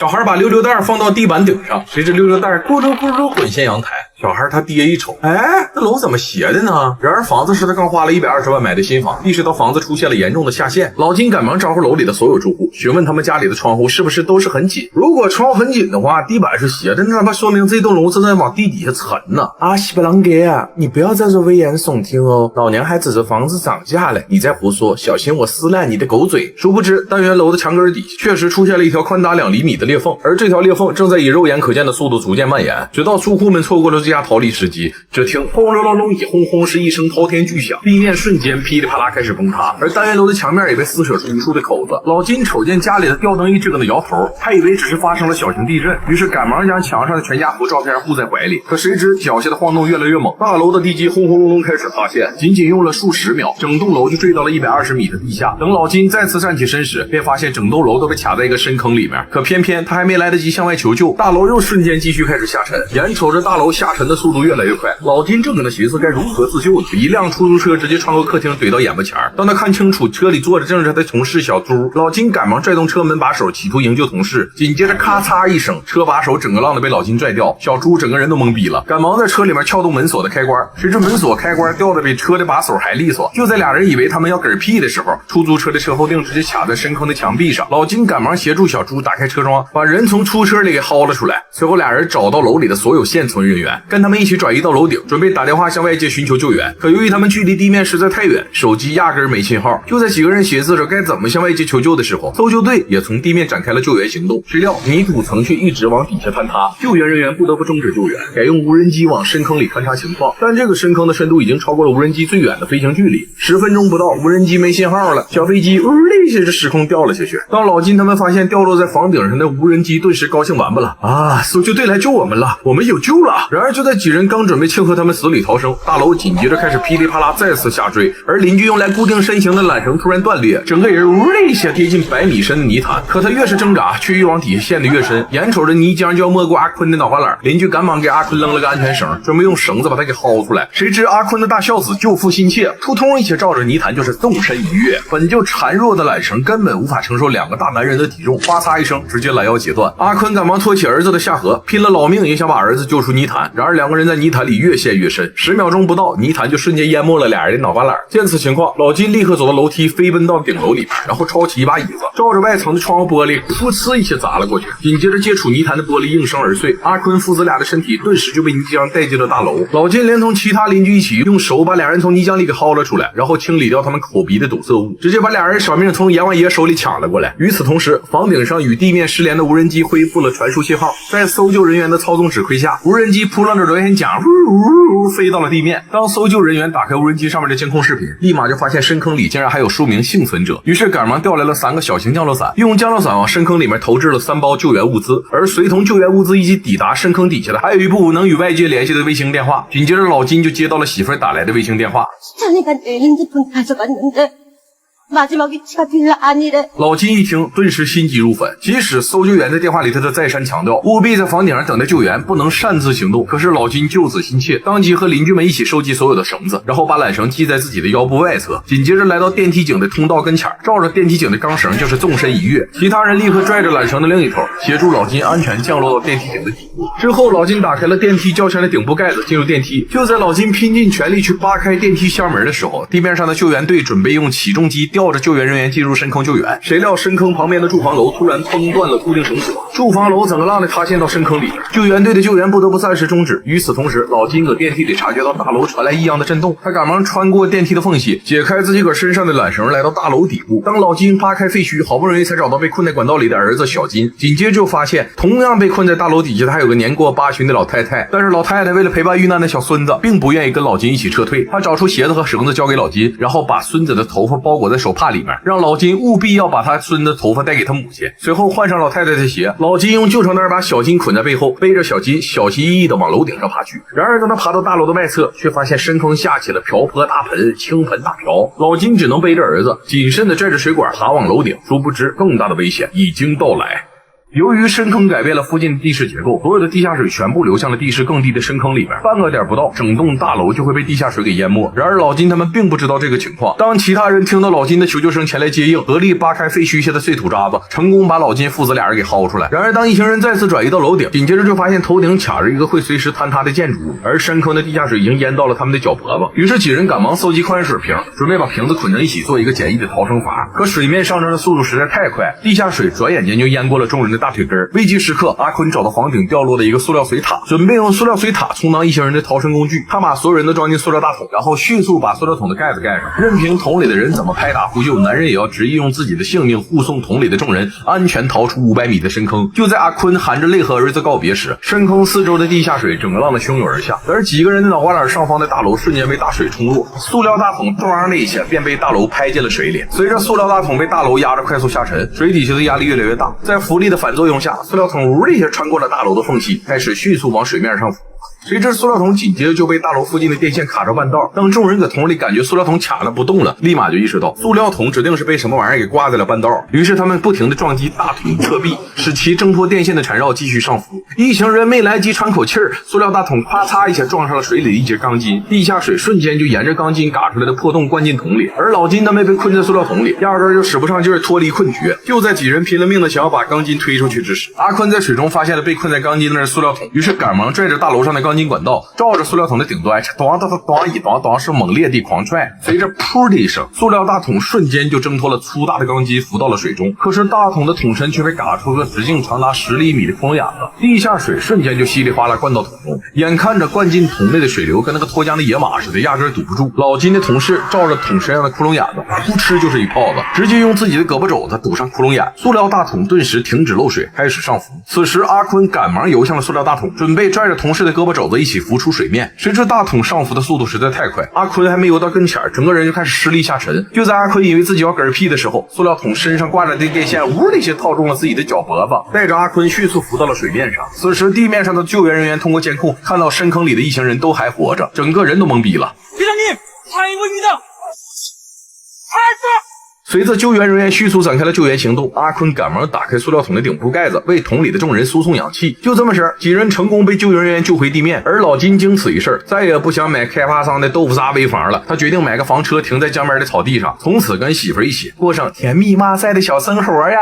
小孩把溜溜袋放到地板顶上，随着溜溜袋咕噜咕噜滚下阳台。小孩他爹一瞅，哎，这楼怎么斜的呢？然而房子是他刚花了120万买的新房，意识到房子出现了严重的下陷，老金赶忙招呼楼里的所有住户，询问他们家里的窗户是不是都是很紧。如果窗户很紧的话，地板是斜的，那说明这栋楼正在往地底下沉呢。啊，西北狼哥啊，你不要在这危言耸听哦，老娘还指着房子涨价嘞，你再胡说，小心我撕烂你的狗嘴。殊不知，单元楼的墙根底确实出现了一条宽达2厘米的裂缝，而这条裂缝正在以肉眼可见的速度逐渐蔓延，直到住户们错过了最佳逃离时机。只听轰隆隆隆一轰轰是一声滔天巨响，地面瞬间噼里啪啦开始崩塌，而单元楼的墙面也被撕扯出无数的口子。老金瞅见家里的吊灯一直搁那摇头，他以为只是发生了小型地震，于是赶忙将墙上的全家福照片护在怀里。可谁知脚下的晃动越来越猛，大楼的地基轰轰隆隆开始塌陷，仅仅用了数十秒，整栋楼就坠到了120米的地下。等老金再次站起身时，便发现整栋楼都被卡在一个深坑里面。可偏偏他还没来得及向外求救，大楼又瞬间继续开始下沉。眼瞅着大楼下沉的速度越来越快，老金正搁那寻思该如何自救呢，一辆出租车直接穿过客厅怼到眼巴前。当他看清楚车里坐着正是他的同事小朱，老金赶忙拽动车门把手，企图营救同事。紧接着咔嚓一声，车把手整个浪的被老金拽掉，小朱整个人都懵逼了，赶忙在车里面撬动门锁的开关，谁知门锁开关掉的比车的把手还利索。就在俩人以为他们要嗝屁的时候，出租车的车后腚直接卡在深坑的墙壁上。老金赶忙协助小朱打开车窗，把人从出车里给薅了出来。随后俩人找到楼里的所有现存人员，跟他们一起转移到楼顶，准备打电话向外界寻求救援。可由于他们距离地面实在太远，手机压根没信号。就在几个人寻思着该怎么向外界求救的时候，搜救队也从地面展开了救援行动。谁料泥土层却一直往底下坍塌，救援人员不得不终止救援，改用无人机往深坑里勘察情况。但这个深坑的深度已经超过了无人机最远的飞行距离，10分钟不到，无人机没信号了，小飞机呜的一下就失控掉了下去。当老金他们发现掉落在房顶上的无人机，顿时高兴完不了啊！搜救队来救我们了，我们有救了！然而就在几人刚准备庆贺他们死里逃生，大楼紧接着开始噼里啪啦再次下坠，而邻居用来固定身形的缆绳突然断裂，整个人呜的一下跌进100米深的泥潭。可他越是挣扎，却越往底下陷得越深，眼瞅着泥浆就要没过阿坤的脑瓜篮，邻居赶忙给阿坤扔了个安全绳，准备用绳子把他给薅出来。谁知阿坤的大孝子救父心切，扑通一下照着泥潭就是纵身一跃，本就孱弱的缆绳根本无法承受2个大男人的体重，哗嚓一声直接拦腰截断。阿坤赶忙托起儿子的下颌，拼了老命也想把儿子救出泥潭，然而2个人在泥潭里越陷越深，10秒钟不到，泥潭就瞬间淹没了俩人的脑瓜篮。见此情况，老金立刻走到楼梯，飞奔到顶楼里边，然后抄起一把椅子，照着外层的窗户玻璃噗呲一下砸了过去，紧接着接触泥潭的玻璃应声而碎。阿坤父子俩的身体顿时就被泥浆带进了大楼。老金连同其他邻居一起用手把俩人从泥浆里给薅了出来，然后清理掉他们口鼻的堵塞物，直接把俩人小命从阎王爷手里抢了过来。与此同时，房顶上与地面失联的无人机恢复了传输信号，在搜救人员的操纵指挥下，无人机扑棱着螺旋桨飞到了地面。当搜救人员打开无人机上面的监控视频，立马就发现深坑里竟然还有数名幸存者，于是赶忙调来了3个小型降落伞，用降落伞往深坑里面投掷了3包救援物资，而随同救援物资一起抵达深坑底下的还有一部能与外界联系的卫星电话。紧接着老金就接到了媳妇打来的卫星电话，老金一听顿时心急如焚，即使搜救员在电话里他再三强调务必在房顶上等待救援，不能擅自行动，可是老金救子心切，当即和邻居们一起收集所有的绳子，然后把缆绳系在自己的腰部外侧，紧接着来到电梯井的通道跟前，照着电梯井的钢绳就是纵身一跃，其他人立刻拽着缆绳的另一头，协助老金安全降落到电梯井的底部。之后老金打开了电梯较强的顶部盖子，进入电梯。就在老金拼尽全力去扒开电梯箱门的时候，地面上的救援队准备用起重机吊着救援人员进入深坑救援，谁料深坑旁边的住房楼突然崩断了固定绳索，住房楼整个浪的塌陷到深坑里面，救援队的救援不得不暂时终止。与此同时，老金搁电梯里察觉到大楼传来异样的震动，他赶忙穿过电梯的缝隙，解开自己搁身上的缆绳，来到大楼底部。当老金扒开废墟，好不容易才找到被困在管道里的儿子小金，紧接着就发现同样被困在大楼底下的还有个年过80的老太太，但是老太太为了陪伴遇难的小孙子，并不愿意跟老金一起撤退，她找出鞋子和绳子交给老金，然后把孙子的头发包裹在手帕里面，让老金务必要把他孙子头发带给他母亲。随后换上老太太的鞋，老金用救生带把小金捆在背后，背着小金小心翼翼地往楼顶上爬去。然而当他爬到大楼的外侧，却发现深坑下起了瓢泼大盆、倾盆大瓢，老金只能背着儿子谨慎地拽着水管爬往楼顶，殊不知更大的危险已经到来。由于深坑改变了附近的地势结构，所有的地下水全部流向了地势更低的深坑里边，半个点不到，整栋大楼就会被地下水给淹没。然而老金他们并不知道这个情况。当其他人听到老金的求救声前来接应，合力扒开废墟下的碎土渣子，成功把老金父子俩人给薅出来。然而当一行人再次转移到楼顶，紧接着就发现头顶卡着一个会随时坍塌的建筑物，而深坑的地下水已经淹到了他们的脚脖子。于是几人赶忙搜集矿泉水瓶，准备把瓶子捆在一起做一个简易的逃生筏。可水面上升的速度实在太快，地下水转眼间就淹过了众人的大腿根。危急时刻，阿坤找到房顶掉落的一个塑料水塔，准备用塑料水塔充当一行人的逃生工具。他把所有人都装进塑料大桶，然后迅速把塑料桶的盖子盖上，任凭桶里的人怎么拍打呼救，男人也要执意用自己的性命护送桶里的众人安全逃出500米的深坑。就在阿坤含着泪和儿子告别时，深坑四周的地下水整个浪的汹涌而下，而几个人的脑瓜脸上方的大楼瞬间被大水冲落，塑料大桶咣的一下便被大楼拍进了水里。随着塑料大桶被大楼压着快速下沉，水底下的压力越来越大，在浮力的反作用下，塑料桶呜的一下穿过了大楼的缝隙，开始迅速往水面上浮。谁知塑料桶紧接着就被大楼附近的电线卡着半道。当众人搁桶里感觉塑料桶卡了不动了，立马就意识到塑料桶指定是被什么玩意儿给挂在了半道。于是他们不停地撞击大桶侧壁，使其挣脱电线的缠绕，继续上浮。一行人没来及喘口气儿，塑料大桶啪嚓一下撞上了水里的一节钢筋，地下水瞬间就沿着钢筋嘎出来的破洞灌进桶里。而老金他们被困在塑料桶里，压根就使不上劲儿脱离困局。就在几人拼了命的想要把钢筋推出去之时，阿坤在水中发现了被困在钢筋那塑料桶，于是赶忙拽着大楼上的钢筋管道，照着塑料桶的顶端，咚咚咚咚一咚咚是猛烈地狂踹。随着噗的一声，塑料大桶瞬间就挣脱了粗大的钢筋，浮到了水中。可是大桶的桶身却被嘎出个直径长达10厘米的窟窿眼子，地下水瞬间就稀里哗啦灌到桶中。眼看着灌进桶内的水流跟那个脱缰的野马似的，压根堵不住。老金的同事照着桶身上的窟窿眼子，噗嗤就是一炮子，直接用自己的胳膊肘子堵上窟窿眼，塑料大桶顿时停止漏水，开始上浮。此时阿坤赶忙游向了塑料大桶，准备拽着同事的胳膊肘子一起浮出水面。谁知大桶上浮的速度实在太快，阿坤还没游到跟前，整个人就开始失力下沉。就在阿坤以为自己要嗝屁的时候，塑料桶身上挂着的电线呜的一下套中了自己的脚脖子，带着阿坤迅速浮到了水面上。此时地面上的救援人员通过监控看到深坑里的一行人都还活着，整个人都懵逼了。队长你还有一个女的，随着救援人员迅速展开了救援行动，阿坤赶忙打开塑料桶的顶部盖子，为桶里的众人输送氧气。就这么时，几人成功被救援人员救回地面。而老金经此一事，再也不想买开发商的豆腐渣危房了，他决定买个房车停在江边的草地上，从此跟媳妇一起过上甜蜜骂赛的小生活呀。